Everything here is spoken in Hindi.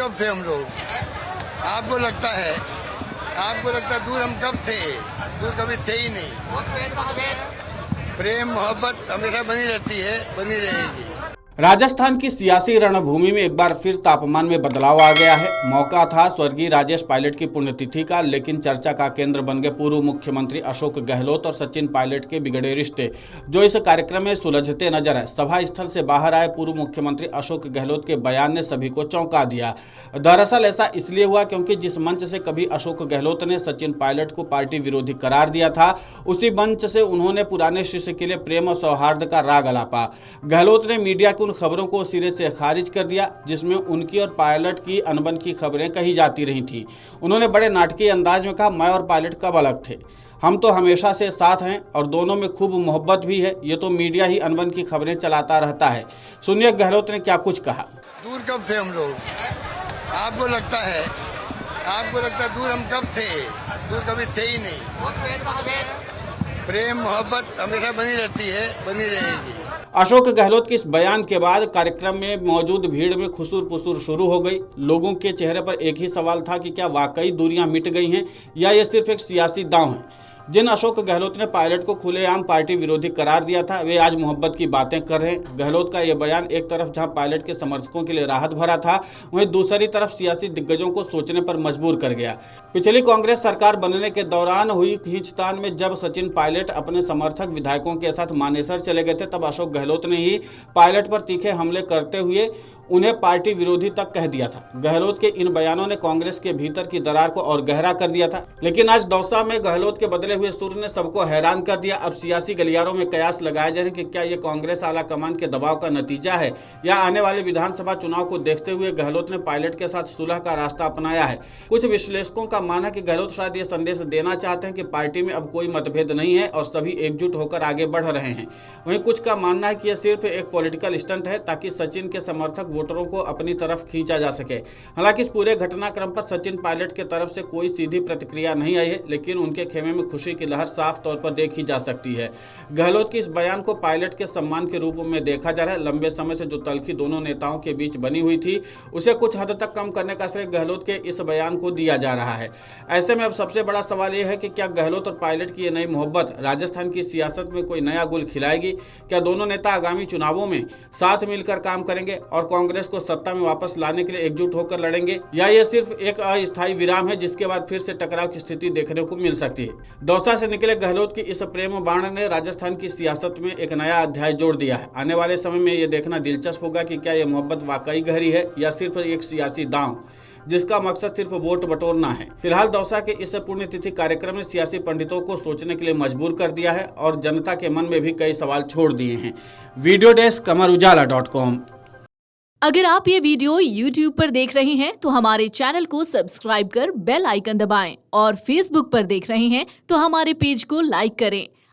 कब थे हम लोग? आपको लगता है दूर हम कब थे? दूर कभी थे ही नहीं। प्रेम मोहब्बत हमेशा बनी रहती है, बनी रहेगी। राजस्थान की सियासी रणभूमि में एक बार फिर तापमान में बदलाव आ गया है। मौका था स्वर्गीय राजेश पायलट की पुण्यतिथि का, लेकिन चर्चा का केंद्र बन गए पूर्व मुख्यमंत्री अशोक गहलोत और सचिन पायलट के बिगड़े रिश्ते, जो इस कार्यक्रम में सुलझते नजर आए। सभा स्थल से बाहर आए पूर्व मुख्यमंत्री अशोक गहलोत के बयान ने सभी को चौंका दिया। दरअसल ऐसा इसलिए हुआ क्योंकि जिस मंच से कभी अशोक गहलोत ने सचिन पायलट को पार्टी विरोधी करार दिया था, उसी मंच से उन्होंने पुराने शिष्य के लिए प्रेम और सौहार्द का राग अलापा। गहलोत ने मीडिया उन खबरों को सिरे से खारिज कर दिया जिसमें उनकी और पायलट की अनबन की खबरें कही जाती रही थी। उन्होंने बड़े नाटकीय अंदाज में कहा, मैं और पायलट कब अलग थे? हम तो हमेशा से साथ हैं और दोनों में खूब मोहब्बत भी है। ये तो मीडिया ही अनबन की खबरें चलाता रहता है। सुनिए गहलोत ने क्या कुछ कहा। दूर कब थे हम लोग? आपको लगता है दूर हम कब थे? दूर कभी थे ही नहीं। प्रेम मोहब्बत हमेशा बनी रहती है, बनी रहेगी। अशोक गहलोत के इस बयान के बाद कार्यक्रम में मौजूद भीड़ में खुसूर पुसूर शुरू हो गई। लोगों के चेहरे पर एक ही सवाल था कि क्या वाकई दूरियां मिट गई हैं या ये सिर्फ एक सियासी दांव है। जिन अशोक गहलोत ने पायलट को खुलेआम पार्टी विरोधी करार दिया था, वे आज मोहब्बत की बातें कर रहे हैं। गहलोत का यह बयान एक तरफ जहां पायलट के समर्थकों के लिए राहत भरा था, वहीं दूसरी तरफ सियासी दिग्गजों को सोचने पर मजबूर कर गया। पिछली कांग्रेस सरकार बनने के दौरान हुई खींचतान में जब सचिन पायलट अपने समर्थक विधायकों के साथ मानेसर चले गए थे, तब अशोक गहलोत ने ही पायलट पर तीखे हमले करते हुए उन्हें पार्टी विरोधी तक कह दिया था। गहलोत के इन बयानों ने कांग्रेस के भीतर की दरार को और गहरा कर दिया था। लेकिन आज दौसा में गहलोत के बदले हुए सुर ने सबको हैरान कर दिया। अब सियासी गलियारों में कयास लगाए जा रहे हैं कि क्या ये कांग्रेस आला कमान के दबाव का नतीजा है या आने वाले विधानसभा चुनाव को देखते हुए गहलोत ने पायलट के साथ सुलह का रास्ता अपनाया है। कुछ विश्लेषकों का मानना है कि गहलोत शायद ये संदेश देना चाहते हैं कि पार्टी में अब कोई मतभेद नहीं है और सभी एकजुट होकर आगे बढ़ रहे हैं। वहीं कुछ का मानना है कि यह सिर्फ एक पॉलिटिकल स्टंट है ताकि सचिन के समर्थक वोटरों को अपनी तरफ खींचा जा सके। हालांकि इस पूरे घटनाक्रम पर सचिन पायलट की तरफ से कोई सीधी प्रतिक्रिया नहीं आई है, लेकिन उनके खेमे में खुशी की लहर साफ तौर पर देखी जा सकती है। गहलोत के इस बयान को पायलट के सम्मान के रूप में देखा जा रहा है। लंबे समय से जो तल्खी दोनों नेताओं के बीच बनी हुई थी, उसे कुछ हद तक कम करने का श्रेय गहलोत के इस बयान को दिया जा रहा है। ऐसे में अब सबसे बड़ा सवाल यह है कि क्या गहलोत और पायलट की ये नई मोहब्बत राजस्थान की सियासत में कोई नया गुल खिलाएगी? क्या दोनों नेता आगामी चुनावों में साथ मिलकर काम करेंगे और कांग्रेस को सत्ता में वापस लाने के लिए एकजुट होकर लड़ेंगे, या ये सिर्फ एक अस्थायी विराम है जिसके बाद फिर से टकराव की स्थिति देखने को मिल सकती है? दौसा से निकले गहलोत की इस प्रेम बाण ने राजस्थान की सियासत में एक नया अध्याय जोड़ दिया है। आने वाले समय में यह देखना दिलचस्प होगा कि क्या यह मोहब्बत वाकई गहरी है या सिर्फ एक सियासी दांव जिसका मकसद सिर्फ वोट बटोरना है। फिलहाल दौसा के इस पुण्यतिथि कार्यक्रम ने सियासी पंडितों को सोचने के लिए मजबूर कर दिया है और जनता के मन में भी कई सवाल छोड़ दिए हैं। Video desk amarujala.com। अगर आप ये वीडियो YouTube पर देख रहे हैं तो हमारे चैनल को सब्सक्राइब कर बेल आइकन दबाएं और Facebook पर देख रहे हैं तो हमारे पेज को लाइक करें।